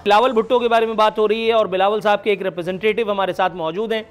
बिलावल भुट्टो के बारे में बात हो रही है और बिलावल साहब के एक रिप्रेजेंटेटिव हमारे साथ मौजूद हैं,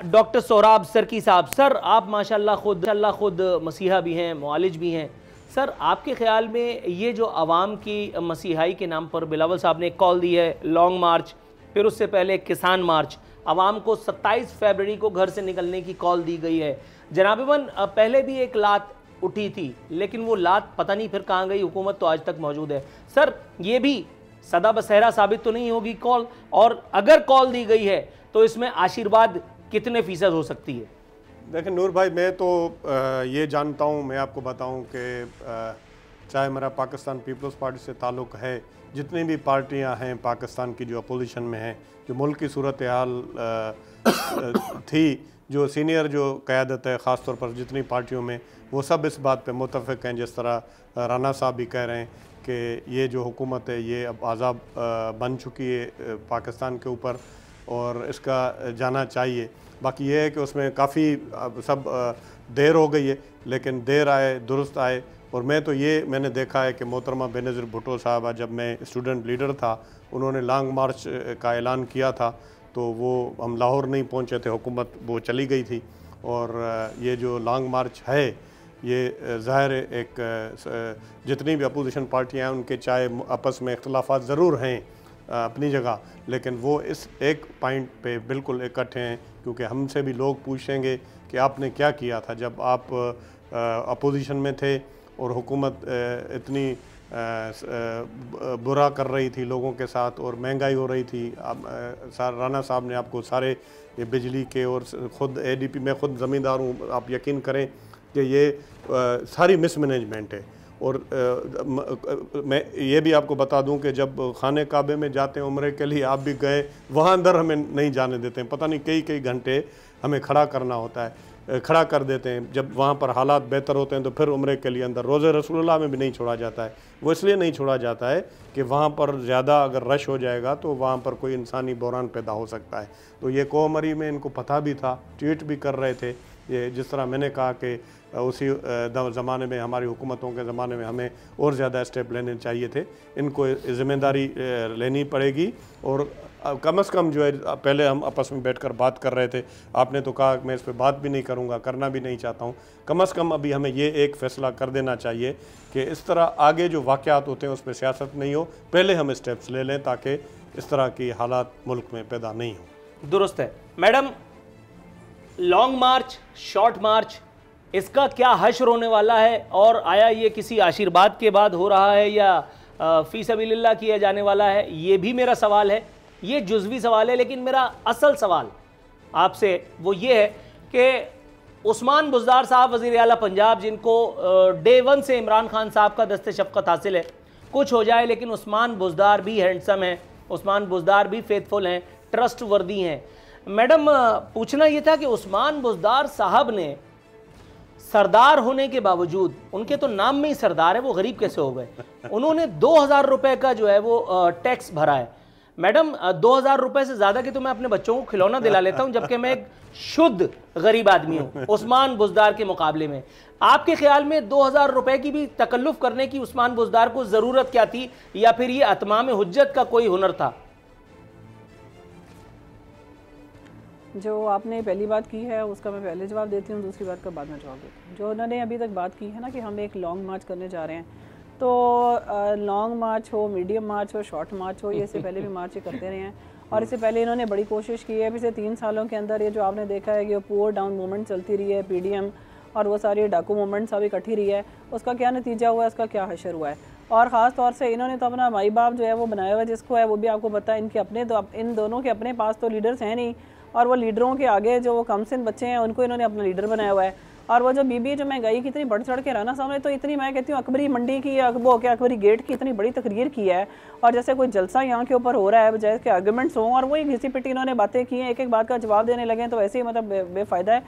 डॉक्टर सोहराब सरकी साहब। सर, आप माशाल्लाह खुद मसीहा भी हैं, मुआलिज भी हैं। सर, आपके ख्याल में ये जो आवाम की मसीहाई के नाम पर बिलावल साहब ने एक कॉल दी है, लॉन्ग मार्च, फिर उससे पहले किसान मार्च, आवाम को 27 फरवरी को घर से निकलने की कॉल दी गई है। जनाबन, पहले भी एक लात उठी थी, लेकिन वो लात पता नहीं फिर कहाँ गई, हुकूमत तो आज तक मौजूद है। सर, ये भी सदा बसेरा साबित तो नहीं होगी कॉल, और अगर कॉल दी गई है तो इसमें आशीर्वाद कितने फीसद हो सकती है? देखिए नूर भाई, मैं तो ये जानता हूँ, मैं आपको बताऊँ कि चाहे मेरा पाकिस्तान पीपल्स पार्टी से ताल्लुक़ है, जितनी भी पार्टियाँ हैं पाकिस्तान की जो अपोजिशन में हैं, जो मुल्क की सूरत हाल थी, जो सीनियर जो क़यादत है ख़ास तौर पर जितनी पार्टियों में, वो सब इस बात पे मुत्तफ़िक़ हैं। जिस तरह राना साहब भी कह रहे हैं कि ये जो हुकूमत है ये अब आज़ाब बन चुकी है पाकिस्तान के ऊपर और इसका जाना चाहिए। बाकी ये है कि उसमें काफ़ी सब देर हो गई है, लेकिन देर आए दुरुस्त आए। और मैं तो ये मैंने देखा है कि मोहतरमा बेनज़ीर भुट्टो साहब, जब मैं स्टूडेंट लीडर था, उन्होंने लॉन्ग मार्च का ऐलान किया था, तो वो हम लाहौर नहीं पहुँचे थे, हुकूमत वो चली गई थी। और ये जो लॉन्ग मार्च है ये ज़ाहिर एक जितनी भी अपोजिशन पार्टियाँ हैं उनके चाहे आपस में इख्तलाफात ज़रूर हैं अपनी जगह, लेकिन वो इस एक पॉइंट पे बिल्कुल इकट्ठे हैं, क्योंकि हमसे भी लोग पूछेंगे कि आपने क्या किया था जब आप अपोजिशन में थे और हुकूमत इतनी बुरा कर रही थी लोगों के साथ और महंगाई हो रही थी। राना साहब ने आपको सारे ये बिजली के और ख़ुद ADP, मैं ख़ुद ज़मींदार हूँ, आप यकीन करें कि ये सारी मिसमैनेजमेंट है। और मैं ये भी आपको बता दूं कि जब खाने काबे में जाते हैं उम्रे के लिए, आप भी गए, वहाँ अंदर हमें नहीं जाने देते हैं, पता नहीं कई घंटे हमें खड़ा करना होता है, खड़ा कर देते हैं। जब वहाँ पर हालात बेहतर होते हैं तो फिर उम्रे के लिए अंदर, रोज़े रसूलुल्लाह में भी नहीं छोड़ा जाता है। वो इसलिए नहीं छोड़ा जाता है कि वहाँ पर ज़्यादा अगर रश हो जाएगा तो वहाँ पर कोई इंसानी बहरान पैदा हो सकता है। तो ये कोमरी में इनको पता भी था, ट्वीट भी कर रहे थे। ये जिस तरह मैंने कहा कि उसी ज़माने में, हमारी हुकूमतों के ज़माने में हमें और ज़्यादा स्टेप लेने चाहिए थे, इनको ज़िम्मेदारी लेनी पड़ेगी। और कम से कम जो है, पहले हम आपस में बैठकर बात कर रहे थे, आपने तो कहा मैं इस पर बात भी नहीं करूँगा, करना भी नहीं चाहता हूँ। कम से कम अभी हमें ये एक फ़ैसला कर देना चाहिए कि इस तरह आगे जो वाक़यात होते हैं उस पर सियासत नहीं हो, पहले हम स्टेप्स ले लें ताकि इस तरह की हालात मुल्क में पैदा नहीं हो। दुरुस्त है। मैडम, लॉन्ग मार्च, शॉर्ट मार्च, इसका क्या हश्र होने वाला है? और आया ये किसी आशीर्वाद के बाद हो रहा है या फ़ी सबीलिल्लाह किया जाने वाला है? ये भी मेरा सवाल है। ये जुज़वी सवाल है, लेकिन मेरा असल सवाल आपसे वो ये है कि उस्मान बुज़दार साहब, वज़ीर आला पंजाब, जिनको डे 1 से इमरान खान साहब का दस्ते शफ़क़त हासिल है, कुछ हो जाए लेकिन उस्मान बुज़दार भी हैंडसम हैं, उस्मान बुज़दार भी फेथफुल हैं, ट्रस्ट वर्दी हैं। मैडम, पूछना ये था कि उस्मान बुज़दार साहब ने सरदार होने के बावजूद, उनके तो नाम में ही सरदार है, वो गरीब कैसे हो गए? उन्होंने 2000 रुपये का जो है वो टैक्स भरा है। मैडम, 2000 रुपये से ज़्यादा की तो मैं अपने बच्चों को खिलौना दिला लेता हूं, जबकि मैं एक शुद्ध गरीब आदमी हूं उस्मान बुज़दार के मुकाबले में। आपके ख्याल में 2000 रुपये की भी तकल्लुफ़ करने की उस्मान बुज़दार को ज़रूरत क्या थी, या फिर ये अतमाम हुज्जत का कोई हुनर था? जो आपने पहली बात की है उसका मैं पहले जवाब देती हूँ, दूसरी बात का बाद में जवाब देती हूँ। जो उन्होंने अभी तक बात की है ना कि हम एक लॉन्ग मार्च करने जा रहे हैं, तो लॉन्ग मार्च हो, मीडियम मार्च हो, शॉर्ट मार्च हो, ये इससे पहले भी मार्च करते रहे हैं। और इससे पहले इन्होंने बड़ी कोशिश की है। पिछले 3 सालों के अंदर ये जो आपने देखा है कि वो पुअर डाउन मूवमेंट चलती रही है, PDM और वो सारी डाकू मूवमेंट सब इकट्ठी रही है, उसका क्या नतीजा हुआ है, उसका क्या हशर हुआ है। और ख़ास तौर से इन्होंने तो अपना माई बाप जो है वो बनाया हुआ है, जिसको है वो भी आपको पता है। इनके अपने तो, इन दोनों के अपने पास तो लीडर्स हैं नहीं, और वो लीडरों के आगे जो वो कमसिन बच्चे हैं उनको इन्होंने अपना लीडर बनाया हुआ है। और वो जो बीबी जो महंगाई की इतनी बढ़ चढ़ के राना साहब ने तो इतनी, मैं कहती हूँ अकबरी मंडी की, वो क्या अकबरी गेट की इतनी बड़ी तकरीर की है, और जैसे कोई जलसा यहाँ के ऊपर हो रहा है, बजाय के आर्गूमेंट्स हों, और वही घिसी पिटी इन्होंने बातें की हैं, एक एक बात का जवाब देने लगे तो वैसे ही मतलब बेफ़ायदा है।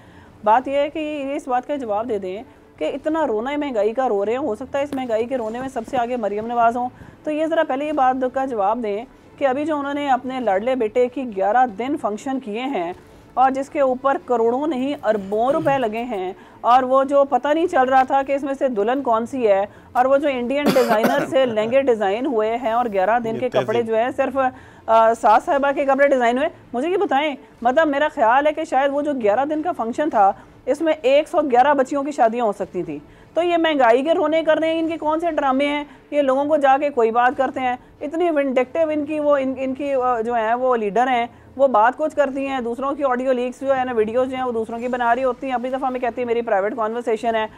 बात यह है कि इस बात का जवाब दे दें कि इतना रोना है, महंगाई का रो रहे हो सकता है इस महंगाई के रोने में सबसे आगे मरियम नवाज़ हों। तो ये ज़रा पहले ये बात का जवाब दें कि अभी जो उन्होंने अपने लाडले बेटे की 11 दिन फंक्शन किए हैं, और जिसके ऊपर करोड़ों नहीं अरबों रुपए लगे हैं, और वो जो पता नहीं चल रहा था कि इसमें से दुल्हन कौन सी है, और वो जो इंडियन डिज़ाइनर से लहंगे डिज़ाइन हुए हैं और 11 दिन के कपड़े जो है सिर्फ सास साहिबा के कपड़े डिज़ाइन हुए। मुझे ये बताएं, मतलब मेरा ख्याल है कि शायद वो जो 11 दिन का फंक्शन था इसमें 111 बच्चियों की शादियाँ हो सकती थी। तो ये महंगाई के रोने कर रहे हैं, इनके कौन से ड्रामे हैं, ये लोगों को जाके कोई बात करते हैं, इतनी विंडिक्टिव इनकी वो इनकी जो है वो लीडर हैं, वो बात कुछ करती हैं, दूसरों की ऑडियो लीक्स जो है ना, वीडियोज़ जो हैं वो दूसरों की बना रही होती हैं, अपनी दफ़ा में कहती है मेरी प्राइवेट कॉन्वर्सेशन है,